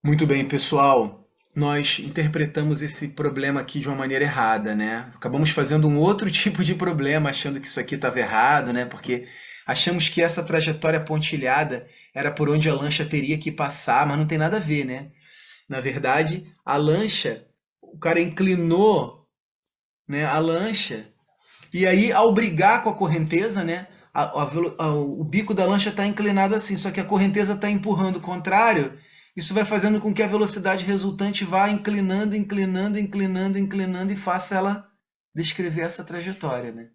Muito bem, pessoal. Nós interpretamos esse problema aqui de uma maneira errada, né? Acabamos fazendo um outro tipo de problema, achando que isso aqui estava errado, né? Porque achamos que essa trajetória pontilhada era por onde a lancha teria que passar, mas não tem nada a ver, né? Na verdade, a lancha, o cara inclinou, né, a lancha, e aí, ao brigar com a correnteza, né, o bico da lancha está inclinado assim, só que a correnteza está empurrando o contrário. Isso vai fazendo com que a velocidade resultante vá inclinando, inclinando, inclinando, inclinando e faça ela descrever essa trajetória, né?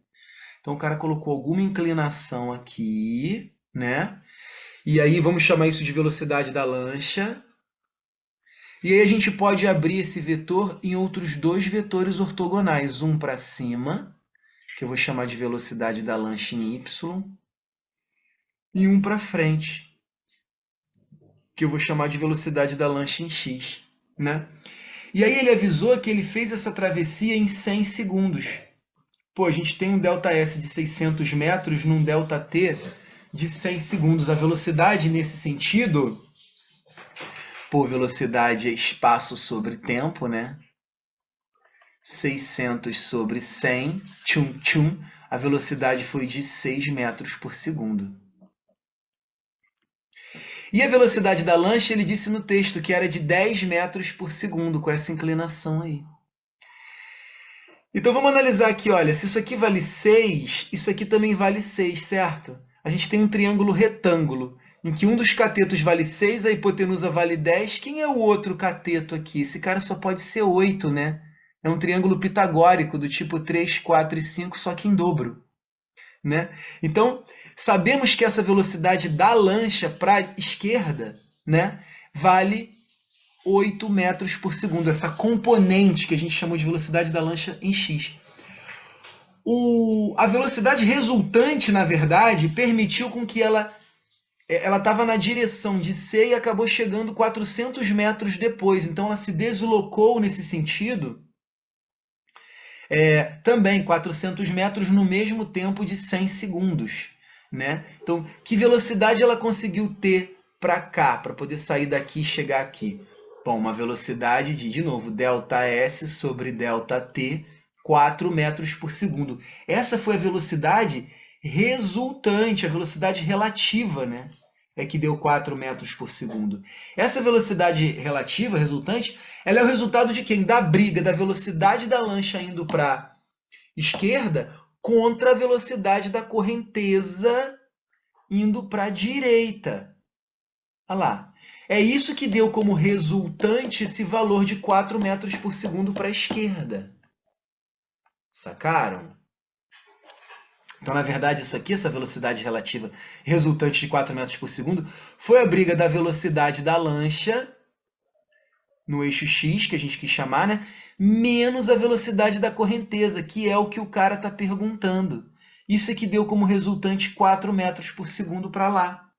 Então o cara colocou alguma inclinação aqui, né? E aí vamos chamar isso de velocidade da lancha. E aí a gente pode abrir esse vetor em outros dois vetores ortogonais, um para cima, que eu vou chamar de velocidade da lancha em y, e um para frente, que eu vou chamar de velocidade da lancha em x, né? E aí ele avisou que ele fez essa travessia em 100 segundos. Pô, a gente tem um ΔS de 600 metros num ΔT de 100 segundos. A velocidade nesse sentido, pô, velocidade é espaço sobre tempo, né? 600 sobre 100, tchum, tchum, a velocidade foi de 6 metros por segundo. E a velocidade da lancha, ele disse no texto que era de 10 metros por segundo, com essa inclinação aí. Então vamos analisar aqui, olha, se isso aqui vale 6, isso aqui também vale 6, certo? A gente tem um triângulo retângulo, em que um dos catetos vale 6, a hipotenusa vale 10. Quem é o outro cateto aqui? Esse cara só pode ser 8, né? É um triângulo pitagórico do tipo 3, 4 e 5, só que em dobro, né? Então, sabemos que essa velocidade da lancha para a esquerda, né, vale 8 metros por segundo, essa componente que a gente chamou de velocidade da lancha em x. A velocidade resultante, na verdade, permitiu com que ela estava na direção de C e acabou chegando 400 metros depois. Então, ela se deslocou nesse sentido também 400 metros no mesmo tempo de 100 segundos. Né? Então, que velocidade ela conseguiu ter para cá, para poder sair daqui e chegar aqui? Bom, uma velocidade de novo, ΔS sobre ΔT, 4 metros por segundo. Essa foi a velocidade resultante, a velocidade relativa, né? É que deu 4 metros por segundo. Essa velocidade relativa, resultante, ela é o resultado de quem? Da briga da velocidade da lancha indo para a esquerda contra a velocidade da correnteza indo para a direita. Olha lá. É isso que deu como resultante esse valor de 4 metros por segundo para a esquerda. Sacaram? Então, na verdade, isso aqui, essa velocidade relativa resultante de 4 metros por segundo, foi a briga da velocidade da lancha no eixo x, que a gente quis chamar, né? Menos a velocidade da correnteza, que é o que o cara está perguntando. Isso é que deu como resultante 4 metros por segundo para lá.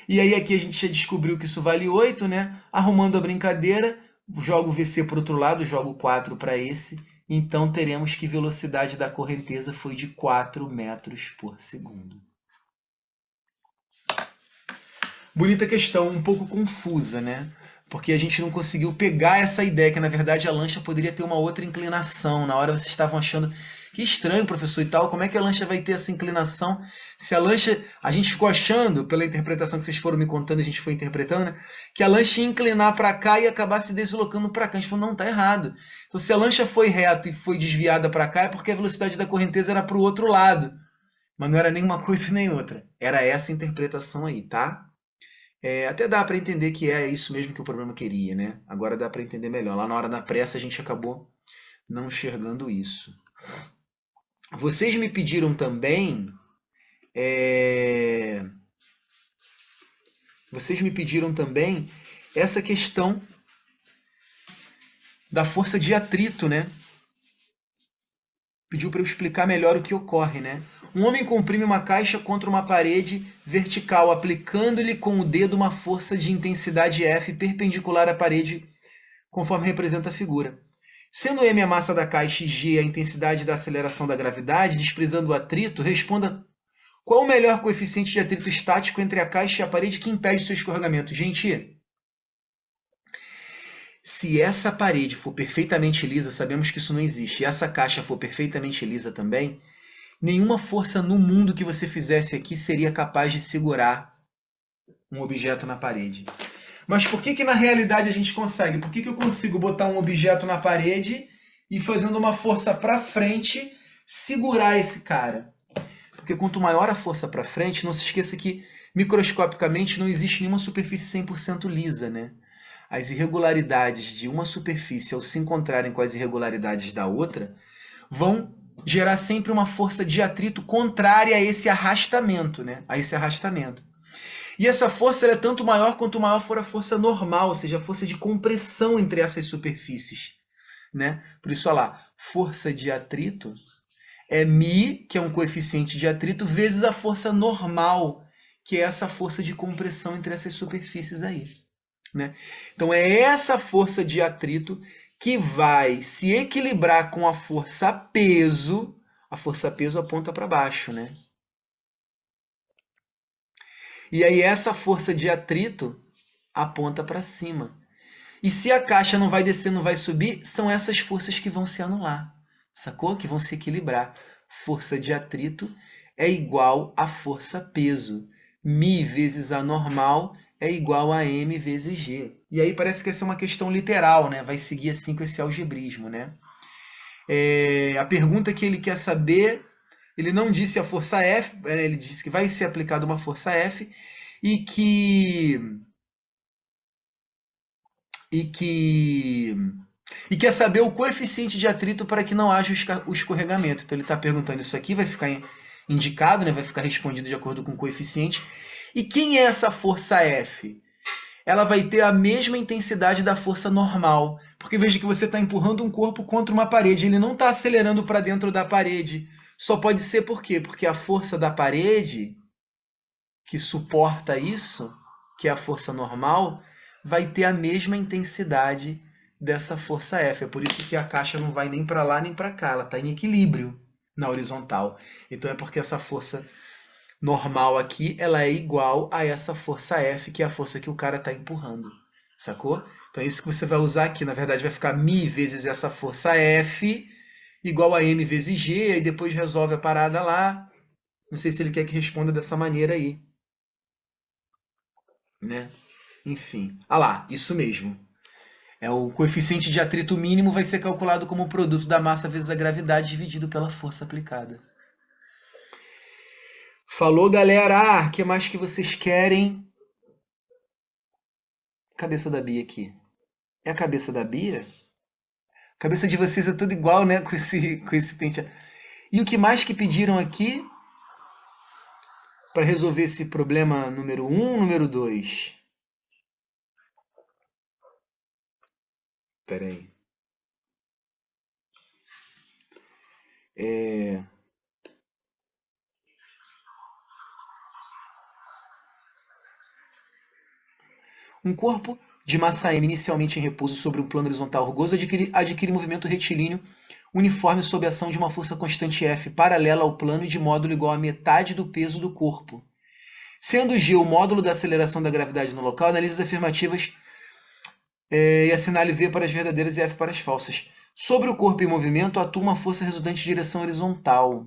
E aí aqui a gente já descobriu que isso vale 8, né? Arrumando a brincadeira, jogo o VC para o outro lado, jogo 4 para esse. Então teremos que velocidade da correnteza foi de 4 metros por segundo. Bonita questão, um pouco confusa, né? Porque a gente não conseguiu pegar essa ideia, que na verdade a lancha poderia ter uma outra inclinação. Na hora vocês estavam achando que estranho, professor e tal, como é que a lancha vai ter essa inclinação? Se a lancha. A gente ficou achando, pela interpretação que vocês foram me contando, a gente foi interpretando, né? Que a lancha ia inclinar para cá e acabar se deslocando para cá. A gente falou, não, tá errado. Então, se a lancha foi reta e foi desviada para cá, é porque a velocidade da correnteza era para o outro lado. Mas não era nenhuma coisa nem outra. Era essa interpretação aí, tá? Até dá para entender que é isso mesmo que o problema queria, né? Agora dá para entender melhor. Lá na hora da pressa a gente acabou não enxergando isso. Vocês me pediram também. é, Vocês me pediram também essa questão da força de atrito, né? Pediu para eu explicar melhor o que ocorre, né? Um homem comprime uma caixa contra uma parede vertical, aplicando-lhe com o dedo uma força de intensidade F perpendicular à parede, conforme representa a figura. Sendo m a massa da caixa e g a intensidade da aceleração da gravidade, desprezando o atrito, responda qual o melhor coeficiente de atrito estático entre a caixa e a parede que impede seu escorregamento. Gente, Se essa parede for perfeitamente lisa, sabemos que isso não existe, e essa caixa for perfeitamente lisa também, nenhuma força no mundo que você fizesse aqui seria capaz de segurar um objeto na parede. Mas por que que na realidade a gente consegue? Por que que eu consigo botar um objeto na parede e fazendo uma força para frente segurar esse cara? Porque quanto maior a força para frente, não se esqueça que microscopicamente não existe nenhuma superfície 100% lisa, né? As irregularidades de uma superfície ao se encontrarem com as irregularidades da outra vão gerar sempre uma força de atrito contrária a esse arrastamento, né? A esse arrastamento. E essa força é tanto maior quanto maior for a força normal, ou seja, a força de compressão entre essas superfícies, né? Por isso, olha lá, força de atrito é μ, que é um coeficiente de atrito, vezes a força normal, que é essa força de compressão entre essas superfícies aí, né? Então é essa força de atrito que vai se equilibrar com a força peso. A força peso aponta para baixo, né? E aí essa força de atrito aponta para cima. E se a caixa não vai descer, não vai subir, são essas forças que vão se anular, sacou? Que vão se equilibrar. Força de atrito é igual a força peso. μ vezes a normal é igual a m vezes g. E aí parece que essa é uma questão literal, né? Vai seguir assim com esse algebrismo, né? A pergunta que ele quer saber, ele não disse a força F, ele disse que vai ser aplicada uma força F e que e que e quer saber o coeficiente de atrito para que não haja o escorregamento. Então ele está perguntando isso aqui, vai ficar indicado, né? Vai ficar respondido de acordo com o coeficiente. E quem é essa força F? Ela vai ter a mesma intensidade da força normal. Porque veja que você está empurrando um corpo contra uma parede, ele não está acelerando para dentro da parede. Só pode ser por quê? Porque a força da parede, que suporta isso, que é a força normal, vai ter a mesma intensidade dessa força F. É por isso que a caixa não vai nem para lá nem para cá, ela está em equilíbrio na horizontal. Então é porque essa força normal aqui, ela é igual a essa força F, que é a força que o cara está empurrando. Sacou? Então é isso que você vai usar aqui. Na verdade vai ficar μ vezes essa força F igual a m vezes g, aí depois resolve a parada lá. Não sei se ele quer que responda dessa maneira aí, né? Enfim. Ah lá, isso mesmo. O coeficiente de atrito mínimo vai ser calculado como o produto da massa vezes a gravidade dividido pela força aplicada. Falou, galera! O que mais que vocês querem? Cabeça da Bia aqui. É a cabeça da Bia? A cabeça de vocês é tudo igual, né? Com esse penteado. E o que mais que pediram aqui para resolver esse problema número 1, número 2? Espera aí. É... Um corpo de massa m inicialmente em repouso sobre um plano horizontal rugoso adquire movimento retilíneo uniforme sob a ação de uma força constante F paralela ao plano e de módulo igual a metade do peso do corpo. Sendo G o módulo da aceleração da gravidade no local, analise as afirmativas e assinale V para as verdadeiras e F para as falsas. Sobre o corpo em movimento, atua uma força resultante de direção horizontal.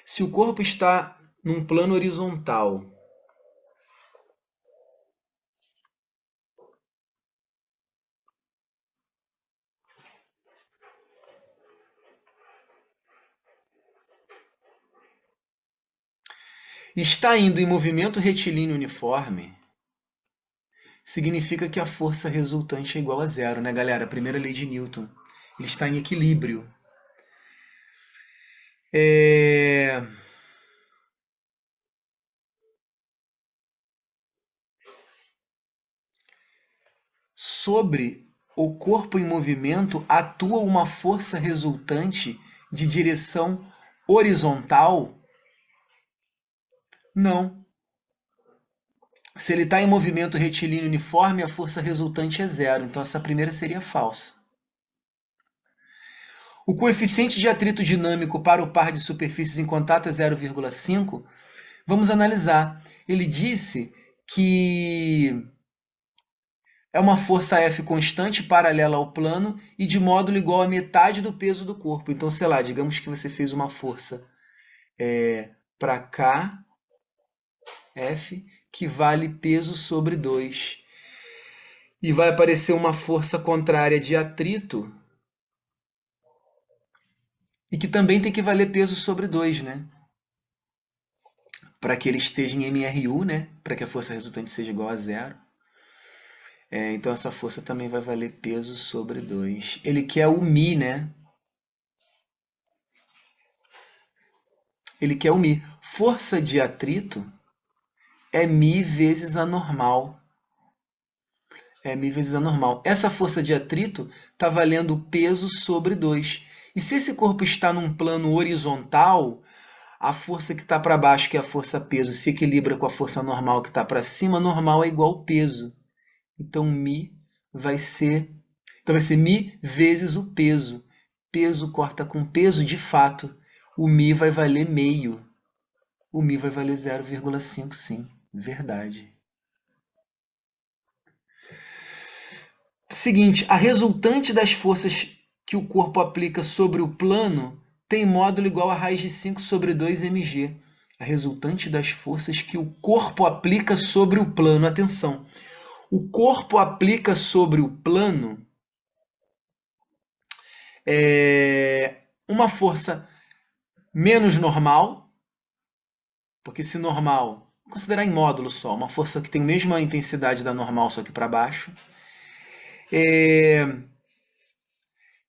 Se o corpo está num plano horizontal, está indo em movimento retilíneo uniforme, significa que a força resultante é igual a zero, né, galera? A primeira lei de Newton. Ele está em equilíbrio. Sobre o corpo em movimento, atua uma força resultante de direção horizontal? Não. Se ele está em movimento retilíneo uniforme, a força resultante é zero. Então essa primeira seria falsa. O coeficiente de atrito dinâmico para o par de superfícies em contato é 0,5. Vamos analisar. Ele disse que É uma força F constante paralela ao plano e de módulo igual a metade do peso do corpo. Então, sei lá, digamos que você fez uma força para cá, F, que vale peso sobre 2. E vai aparecer uma força contrária de atrito e que também tem que valer peso sobre 2, né? Para que ele esteja em MRU, né? Para que a força resultante seja igual a zero. Então essa força também vai valer peso sobre 2. Ele quer o Mi, né? Ele quer o Mi. Força de atrito é Mi vezes a normal. É Mi vezes a normal. Essa força de atrito está valendo peso sobre 2. E se esse corpo está num plano horizontal, a força que está para baixo, que é a força peso, se equilibra com a força normal que está para cima. Normal é igual peso. Então, Mi vai ser... Então, vai ser Mi vezes o peso. Peso corta com peso, de fato. O Mi vai valer meio. O Mi vai valer 0,5, sim. Verdade. Seguinte, a resultante das forças que o corpo aplica sobre o plano tem módulo igual a raiz de 5 sobre 2 mg. A resultante das forças que o corpo aplica sobre o plano. Atenção, o corpo aplica sobre o plano uma força menos normal, porque se normal, vou considerar em módulo só, uma força que tem a mesma intensidade da normal, só que para baixo,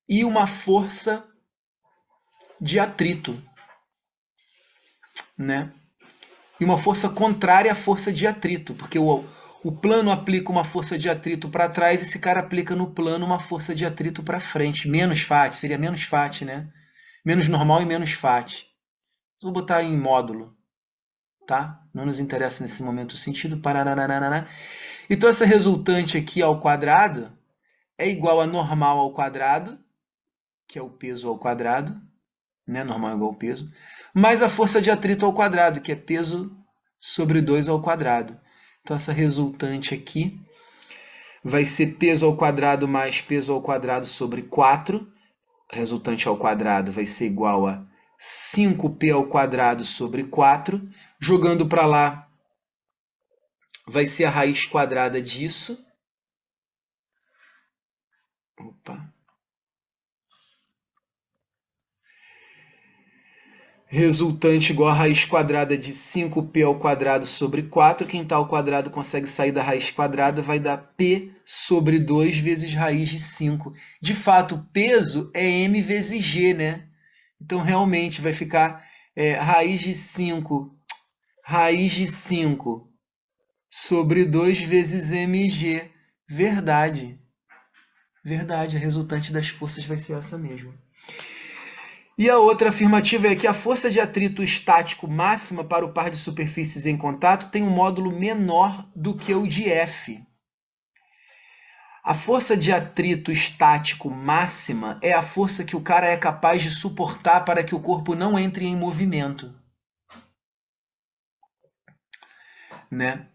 e uma força de atrito, né? E uma força contrária à força de atrito, porque o plano aplica uma força de atrito para trás e esse cara aplica no plano uma força de atrito para frente. Menos Fat, seria menos Fat, né? Menos normal e menos Fat. Vou botar em módulo, tá? Não nos interessa nesse momento o sentido. Pararararará. Então essa resultante aqui ao quadrado é igual a normal ao quadrado, que é o peso ao quadrado, né? Normal é igual ao peso, mais a força de atrito ao quadrado, que é peso sobre 2 ao quadrado. Então essa resultante aqui vai ser peso ao quadrado mais peso ao quadrado sobre 4. Resultante ao quadrado vai ser igual a 5p ao quadrado sobre 4. Jogando para lá, vai ser a raiz quadrada disso. Opa. Resultante igual a raiz quadrada de 5p ao quadrado sobre 4. Quem está ao quadrado consegue sair da raiz quadrada, vai dar p sobre 2 vezes raiz de 5. De fato, o peso é m vezes g, né? Então, realmente, vai ficar raiz de 5 sobre 2 vezes mg. Verdade. Verdade, a resultante das forças vai ser essa mesmo. E a outra afirmativa é que a força de atrito estático máxima para o par de superfícies em contato tem um módulo menor do que o de F. A força de atrito estático máxima é a força que o cara é capaz de suportar para que o corpo não entre em movimento, né?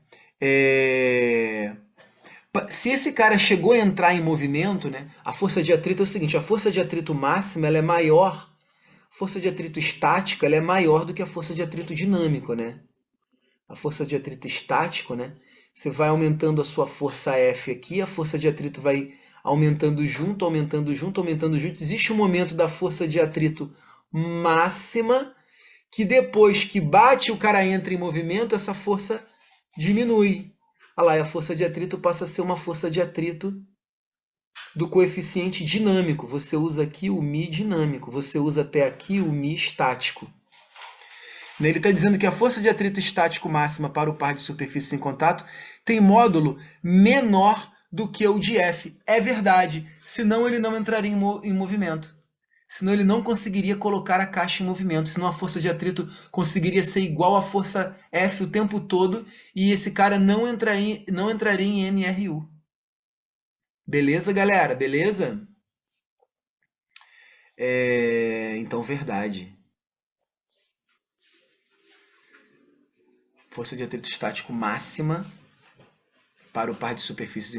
Se esse cara chegou a entrar em movimento, né? A força de atrito é o seguinte: a força de atrito máxima ela é maior. Força de atrito estática ela é maior do que a força de atrito dinâmico, né? A força de atrito estático, né? Você vai aumentando a sua força F aqui, a força de atrito vai aumentando junto, aumentando junto, aumentando junto. Existe um momento da força de atrito máxima que depois que bate o cara entra em movimento, essa força diminui. Olha lá, e a força de atrito passa a ser uma força de atrito do coeficiente dinâmico. Você usa aqui o Mi dinâmico, você usa até aqui o Mi estático. Ele está dizendo que a força de atrito estático máxima para o par de superfícies em contato tem módulo menor do que o de F. É verdade, senão ele não entraria em movimento. Senão ele não conseguiria colocar a caixa em movimento. Senão a força de atrito conseguiria ser igual à força F o tempo todo e esse cara não entraria em MRU. Beleza, galera? Beleza? Então, verdade. Força de atrito estático máxima para o par de superfícies